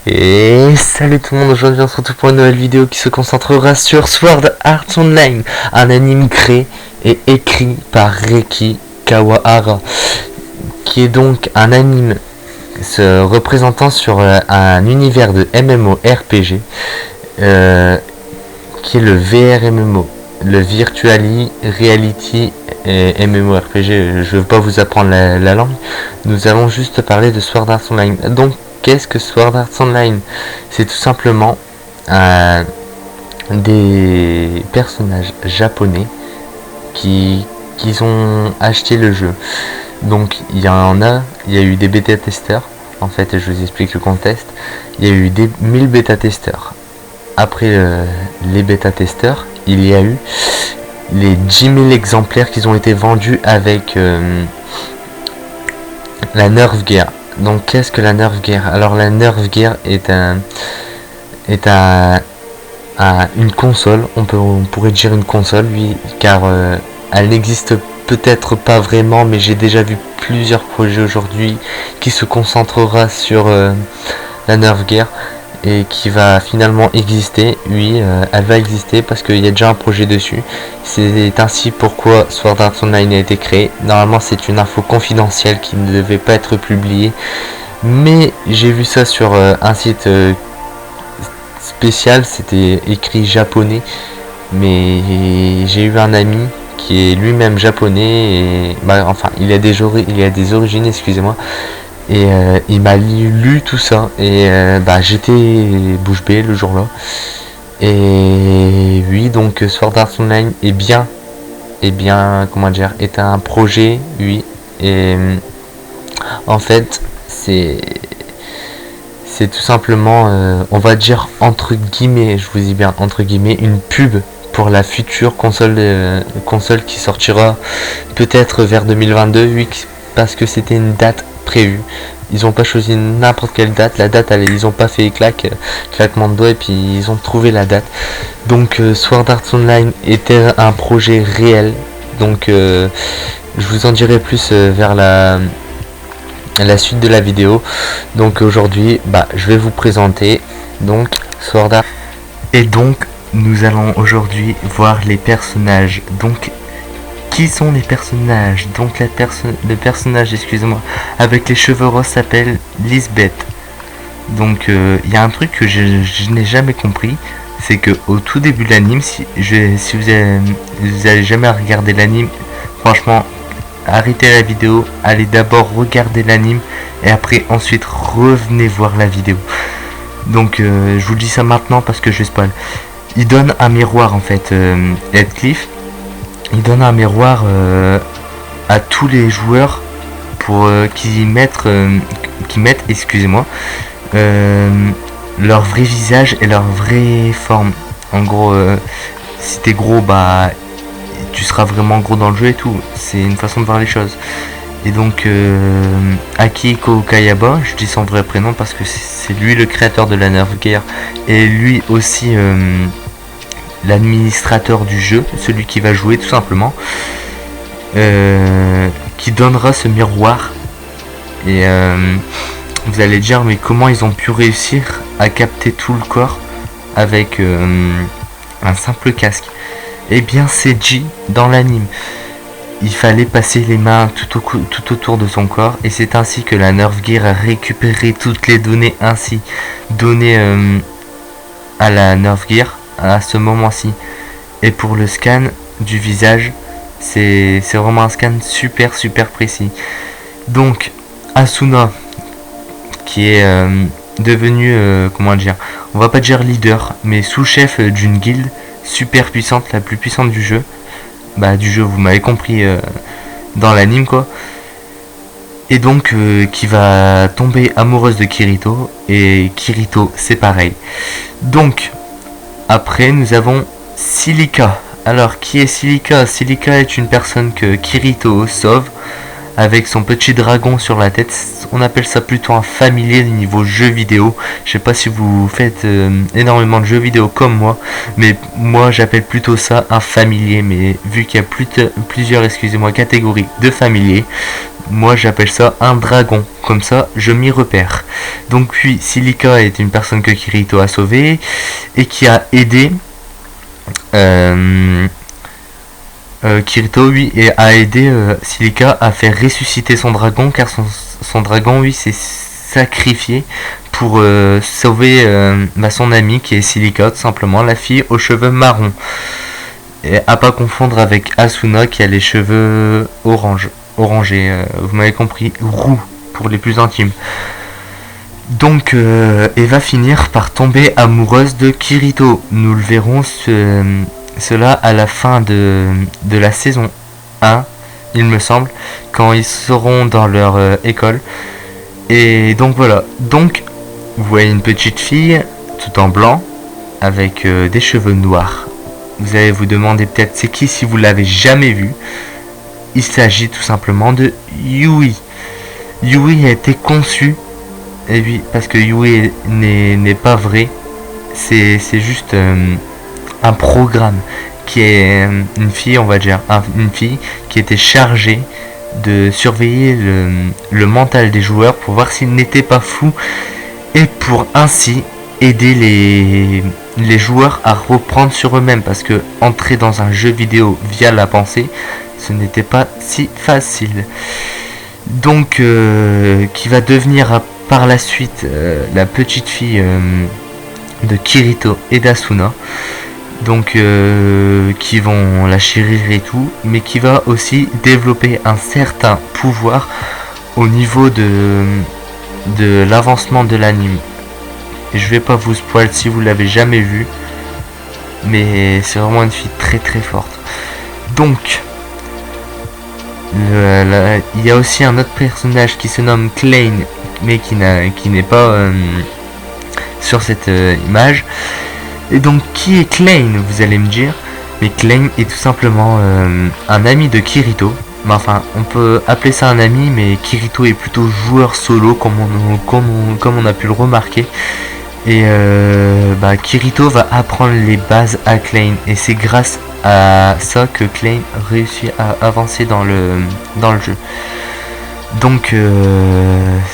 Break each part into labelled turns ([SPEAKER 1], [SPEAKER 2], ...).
[SPEAKER 1] Et salut tout le monde, aujourd'hui on se retrouve pour une nouvelle vidéo qui se concentrera sur Sword Art Online, un anime créé et écrit par Reiki Kawahara, qui est donc un anime se représentant sur un univers de MMORPG, qui est le VRMMO, le Virtual Reality MMORPG. Je ne vais pas vous apprendre la langue, nous allons juste parler de Sword Art Online. Donc qu'est-ce que Sword Art Online? C'est tout simplement des personnages japonais qui ont acheté le jeu. Donc il y a eu des bêta-testeurs. En fait, je vous explique le contexte. Il y a eu des 1000 bêta-testeurs. Après les bêta-testeurs, il y a eu les 10 000 exemplaires qui ont été vendus avec la Nerf Gear. Donc qu'est-ce que la Nerf Gear? Alors la Nerf Gear est une console, on pourrait dire une console, oui, car elle n'existe peut-être pas vraiment, mais j'ai déjà vu plusieurs projets aujourd'hui qui se concentrera sur la Nerf Gear et qui va finalement exister. Oui, elle va exister parce qu'il y a déjà un projet dessus. C'est ainsi pourquoi Sword Art Online a été créé. Normalement c'est une info confidentielle qui ne devait pas être publiée, mais j'ai vu ça sur un site spécial, c'était écrit japonais, mais j'ai eu un ami qui est lui-même japonais et enfin il a des origines, excusez-moi, et il m'a lu tout ça et j'étais bouche bée le jour-là. Et oui, donc Sword Art Online est un projet, oui, et en fait c'est tout simplement, on va dire entre guillemets, je vous dis bien entre guillemets, une pub pour la future console qui sortira peut-être vers 2022, oui, parce que c'était une date prévue. Ils n'ont pas choisi n'importe quelle date. La date, ils n'ont pas fait claquement de doigts et puis ils ont trouvé la date. Donc Sword Art Online était un projet réel. Donc je vous en dirai plus vers la suite de la vidéo. Donc aujourd'hui, je vais vous présenter donc Sword Art. Et donc nous allons aujourd'hui voir les personnages. Donc qui sont les personnages? Donc le personnage, excusez-moi, avec les cheveux roses s'appelle Lisbeth. Donc il y a un truc que je n'ai jamais compris, c'est que au tout début de l'anime, si vous avez jamais regardé l'anime, franchement arrêtez la vidéo, allez d'abord regarder l'anime et après ensuite revenez voir la vidéo. Donc je vous dis ça maintenant parce que je spoil. Il donne un miroir en fait, Heathcliff. Il donne un miroir à tous les joueurs pour qui mettent excusez-moi, leur vrai visage et leur vraie forme. En gros, si t'es gros, tu seras vraiment gros dans le jeu et tout. C'est une façon de voir les choses. Et donc Akihiko Kayaba, je dis son vrai prénom parce que c'est lui le créateur de la Nerf Gear et lui aussi l'administrateur du jeu, celui qui va jouer tout simplement, qui donnera ce miroir. Et vous allez dire, mais comment ils ont pu réussir à capter tout le corps avec un simple casque? Eh bien c'est G dans l'anime. Il fallait passer les mains tout autour de son corps et c'est ainsi que la Nerf Gear a récupéré toutes les données ainsi données à la Nerf Gear à ce moment-ci. Et pour le scan du visage, c'est vraiment un scan super précis. Donc Asuna, qui est devenu comment dire, on va pas dire leader, mais sous-chef d'une guilde super puissante, la plus puissante du jeu. Vous m'avez compris, dans l'anime quoi. Et donc qui va tomber amoureuse de Kirito, et Kirito c'est pareil. Donc après nous avons Silica. Alors qui est Silica? Silica est une personne que Kirito sauve avec son petit dragon sur la tête. On appelle ça plutôt un familier du niveau jeu vidéo. Je sais pas si vous faites énormément de jeux vidéo comme moi, mais moi j'appelle plutôt ça un familier. Mais vu qu'il y a plusieurs, excusez-moi, catégories de familiers, moi j'appelle ça un dragon, comme ça je m'y repère. Donc oui, Silica est une personne que Kirito a sauvée et qui a aidé Kirito, oui, et a aidé Silica à faire ressusciter son dragon, car son dragon, oui, s'est sacrifié pour sauver son ami qui est Silica, tout simplement, la fille aux cheveux marrons. Et à pas confondre avec Asuna qui a les cheveux orangés, vous m'avez compris, roux pour les plus intimes. Donc elle va finir par tomber amoureuse de Kirito. Nous le verrons cela à la fin de la saison 1, il me semble, quand ils seront dans leur école. Et donc voilà, donc vous voyez une petite fille tout en blanc avec des cheveux noirs. Vous allez vous demander peut-être c'est qui si vous l'avez jamais vu. Il s'agit tout simplement de Yui. Yui a été conçu, et oui, parce que Yui n'est pas vrai, c'est juste un programme qui est une fille, on va dire, une fille qui était chargée de surveiller le mental des joueurs pour voir s'ils n'étaient pas fous et pour ainsi aider les joueurs à reprendre sur eux-mêmes, parce que entrer dans un jeu vidéo via la pensée, ce n'était pas si facile. Donc qui va devenir par la suite la petite fille de Kirito et d'Asuna, donc qui vont la chérir et tout, mais qui va aussi développer un certain pouvoir au niveau de l'avancement de l'anime. Et je vais pas vous spoiler si vous l'avez jamais vu, mais c'est vraiment une fille très très forte. Donc il y a aussi un autre personnage qui se nomme Klein, mais qui n'est pas sur cette image. Et donc qui est Klein, vous allez me dire? Mais Klein est tout simplement un ami de Kirito. Enfin, on peut appeler ça un ami, mais Kirito est plutôt joueur solo, comme on a pu le remarquer. Et Kirito va apprendre les bases à Klein, et c'est grâce à ça que Klein réussit à avancer dans le jeu. Donc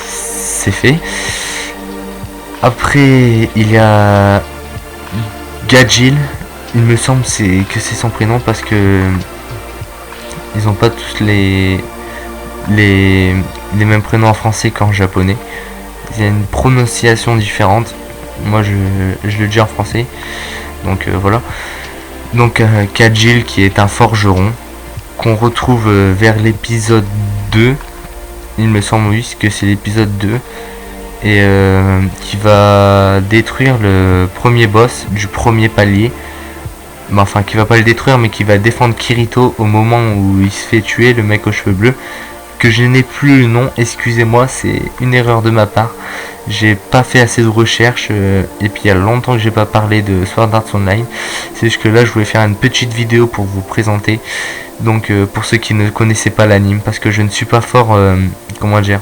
[SPEAKER 1] c'est fait. Après il y a Gajil, il me semble que c'est son prénom, parce que ils ont pas tous les mêmes prénoms en français qu'en japonais. Il y a une prononciation différente. Moi je le dis en français. Donc voilà. Donc Gajil, qui est un forgeron qu'on retrouve vers l'épisode 2. Il me semble, oui, que c'est l'épisode 2. Et qui va détruire le premier boss du premier palier. Enfin, qui va pas le détruire, mais qui va défendre Kirito au moment où il se fait tuer, le mec aux cheveux bleus. Que je n'ai plus le nom, excusez-moi, c'est une erreur de ma part. J'ai pas fait assez de recherches, et puis il y a longtemps que j'ai pas parlé de Sword Art Online. C'est juste que là je voulais faire une petite vidéo pour vous présenter. Donc pour ceux qui ne connaissaient pas l'anime, parce que je ne suis pas fort, comment dire,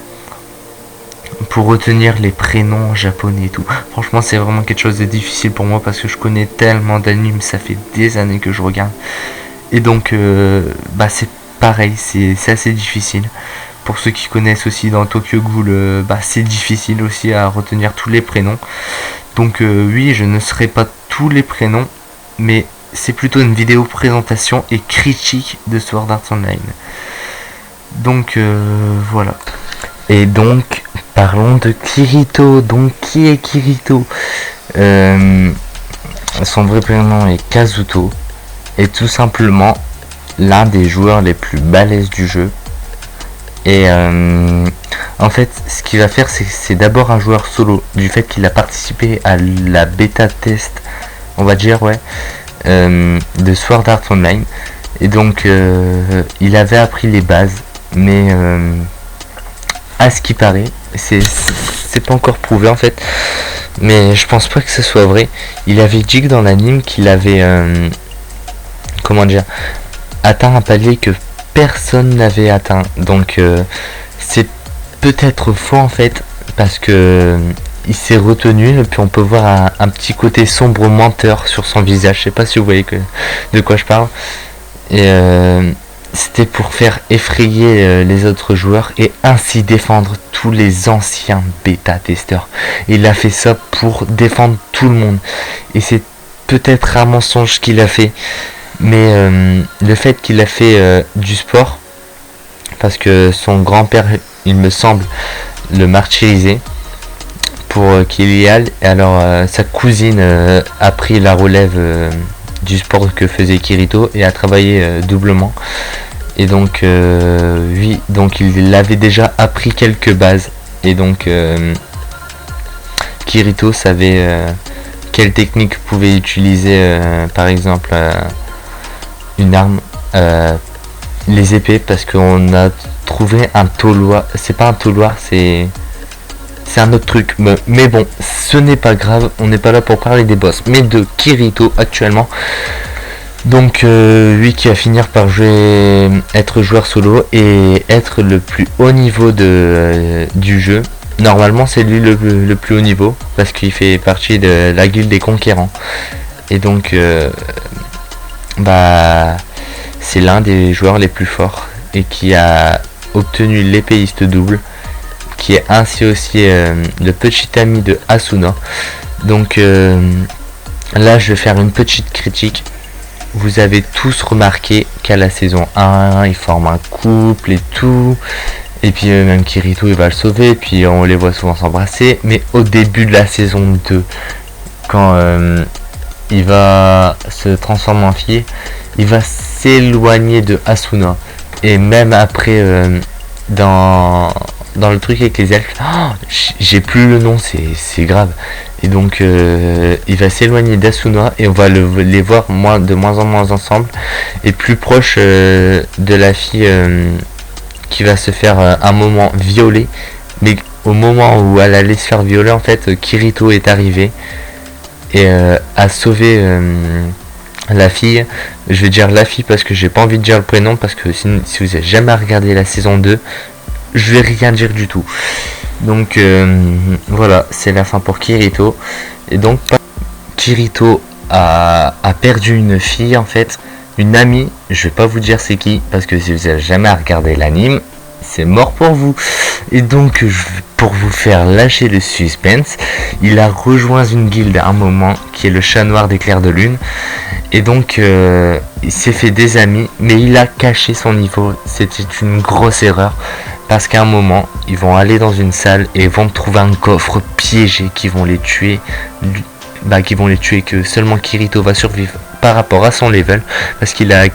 [SPEAKER 1] pour retenir les prénoms japonais et tout. Franchement c'est vraiment quelque chose de difficile pour moi, parce que je connais tellement d'animes, ça fait des années que je regarde. Et donc c'est pareil, c'est assez difficile. Pour ceux qui connaissent aussi dans Tokyo Ghoul, c'est difficile aussi à retenir tous les prénoms. Donc oui, je ne serai pas tous les prénoms, mais c'est plutôt une vidéo présentation et critique de Sword Art Online. Donc voilà. Et donc parlons de Kirito. Donc qui est Kirito? Son vrai prénom est Kazuto, et tout simplement l'un des joueurs les plus balèzes du jeu. Et en fait ce qu'il va faire, c'est d'abord un joueur solo, du fait qu'il a participé à la bêta test, on va dire, ouais, de Sword Art Online. Et donc il avait appris les bases, mais à ce qui paraît, c'est pas encore prouvé en fait, mais je pense pas que ce soit vrai. Il avait dit que dans l'anime qu'il avait comment dire, atteint un palier que personne n'avait atteint. Donc c'est peut-être faux en fait, parce que il s'est retenu, et puis on peut voir un petit côté sombre menteur sur son visage. Je sais pas si vous voyez de quoi je parle. Et c'était pour faire effrayer les autres joueurs et ainsi défendre tous les anciens bêta-testeurs. Il a fait ça pour défendre tout le monde. Et c'est peut-être un mensonge qu'il a fait. Mais le fait qu'il a fait du sport, parce que son grand-père, il me semble, le martyrisait pour qu'il y aille. Et alors sa cousine a pris la relève du sport que faisait Kirito et a travaillé doublement. Et donc oui, donc il avait déjà appris quelques bases. Et donc Kirito savait quelle technique pouvait utiliser, par exemple une arme, les épées, parce qu'on a trouvé un tauloir. C'est pas un tauloir, c'est un autre truc. Mais bon, ce n'est pas grave, on n'est pas là pour parler des boss, mais de Kirito actuellement. Donc lui qui va finir par être joueur solo et être le plus haut niveau du jeu. Normalement c'est lui le plus haut niveau parce qu'il fait partie de la guilde des conquérants. Et donc c'est l'un des joueurs les plus forts et qui a obtenu l'épéiste double, qui est ainsi aussi le petit ami de Asuna. Donc là je vais faire une petite critique. Vous avez tous remarqué qu'à la saison 1, ils forment un couple et tout. Et puis même Kirito, il va le sauver. Et puis on les voit souvent s'embrasser. Mais au début de la saison 2, quand il va se transformer en fille, il va s'éloigner de Asuna. Et même après, dans le truc avec les elfes, j'ai plus le nom, c'est grave. Et donc il va s'éloigner d'Asuna et on va les voir de moins en moins ensemble et plus proche de la fille qui va se faire un moment violer. Mais au moment où elle allait se faire violer, en fait Kirito est arrivé et a sauvé la fille. Je vais dire la fille parce que j'ai pas envie de dire le prénom, parce que si vous avez jamais regardé la saison 2, je vais rien dire du tout. Donc voilà, c'est la fin pour Kirito. Et donc Kirito a perdu une fille, en fait, une amie. Je vais pas vous dire c'est qui, parce que si vous avez jamais regardé l'anime, c'est mort pour vous. Et donc pour vous faire lâcher le suspense, il a rejoint une guilde à un moment qui est le chat noir des clairs de lune. Et donc il s'est fait des amis, mais il a caché son niveau. C'était une grosse erreur. Parce qu'à un moment, ils vont aller dans une salle et vont trouver un coffre piégé qui vont les tuer. Que seulement Kirito va survivre par rapport à son level. Parce qu'il a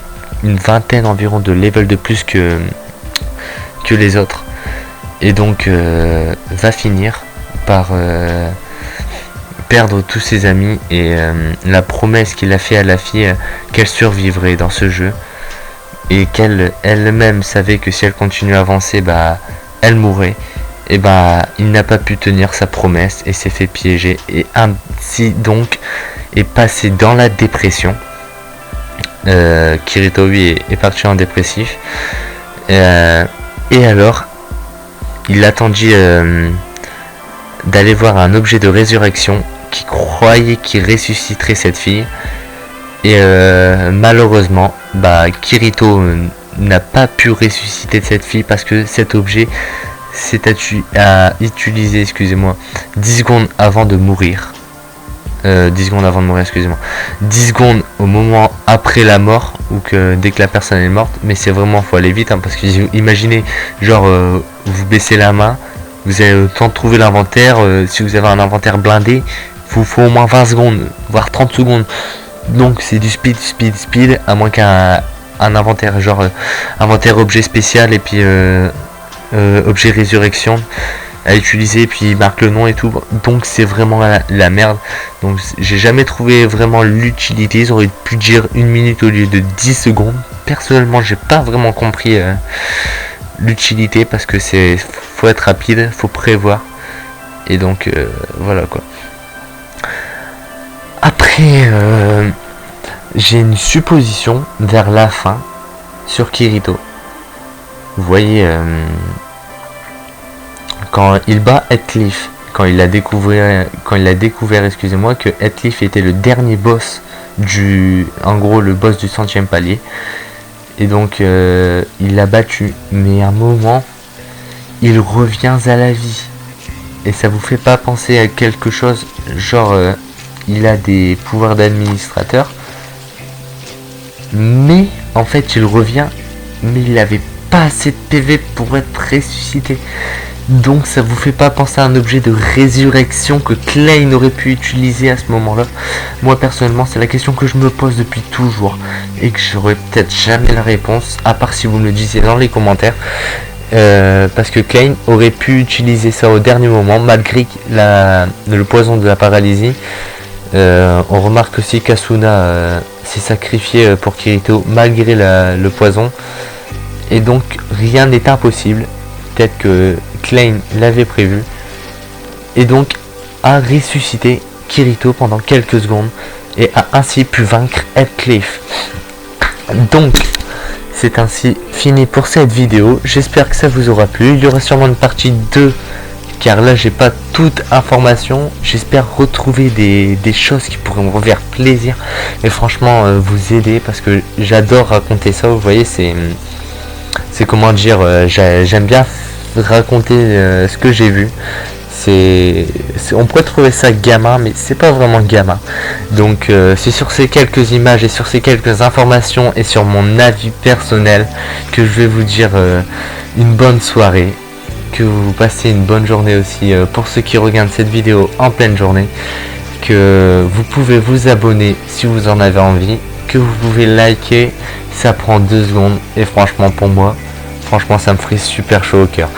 [SPEAKER 1] une vingtaine environ de level de plus que les autres. Et donc va finir par perdre tous ses amis. Et la promesse qu'il a fait à la fille qu'elle survivrait dans ce jeu. Et qu'elle elle-même savait que si elle continuait à avancer, elle mourrait. Et il n'a pas pu tenir sa promesse et s'est fait piéger. Et ainsi donc est passé dans la dépression. Kirito lui est parti en dépressif. Et alors, il attendit d'aller voir un objet de résurrection qui croyait qu'il ressusciterait cette fille. Et malheureusement, Kirito n'a pas pu ressusciter cette fille parce que cet objet s'est utilisé 10 secondes avant de mourir. 10 secondes avant de mourir, 10 secondes au moment après la mort, ou que dès que la personne est morte. Mais c'est vraiment, faut aller vite, parce que imaginez, vous baissez la main, vous avez le temps de trouver l'inventaire. Si vous avez un inventaire blindé, il faut au moins 20 secondes, voire 30 secondes. Donc c'est du speed, à moins qu'un inventaire, inventaire objet spécial et puis objet résurrection à utiliser, et puis il marque le nom et tout. Donc c'est vraiment la merde. Donc j'ai jamais trouvé vraiment l'utilité. Ils auraient pu dire 1 minute au lieu de 10 secondes. Personnellement, j'ai pas vraiment compris l'utilité, parce que faut être rapide, faut prévoir. Et donc voilà quoi. Après, j'ai une supposition vers la fin sur Kirito. Vous voyez, quand il bat Heathcliff, quand il a découvert, que Heathcliff était le dernier boss en gros le boss du 100e palier. Et donc il l'a battu, mais à un moment il revient à la vie. Et ça vous fait pas penser à quelque chose genre il a des pouvoirs d'administrateur, mais en fait il revient, mais il avait pas assez de PV pour être ressuscité. Donc ça vous fait pas penser à un objet de résurrection que Klein aurait pu utiliser à ce moment-là? Moi personnellement c'est la question que je me pose depuis toujours et que j'aurais peut-être jamais la réponse, à part si vous me le disiez dans les commentaires. Parce que Klein aurait pu utiliser ça au dernier moment malgré le poison de la paralysie. On remarque aussi qu'Asuna s'est sacrifié pour Kirito malgré le poison. Et donc rien n'est impossible. Peut-être que Klein l'avait prévu. Et donc a ressuscité Kirito pendant quelques secondes. Et a ainsi pu vaincre Heathcliff. Donc c'est ainsi fini pour cette vidéo. J'espère que ça vous aura plu. Il y aura sûrement une partie 2. Car là j'ai pas toute information. J'espère retrouver des choses qui pourraient me faire plaisir. Et franchement vous aider. Parce que j'adore raconter ça. Vous voyez c'est comment dire, j'aime bien raconter ce que j'ai vu. On pourrait trouver ça gamin, mais c'est pas vraiment gamin. Donc c'est sur ces quelques images et sur ces quelques informations et sur mon avis personnel que je vais vous dire une bonne soirée, que vous passez une bonne journée aussi pour ceux qui regardent cette vidéo en pleine journée, que vous pouvez vous abonner si vous en avez envie, que vous pouvez liker, ça prend 2 secondes et franchement pour moi, franchement ça me ferait super chaud au cœur.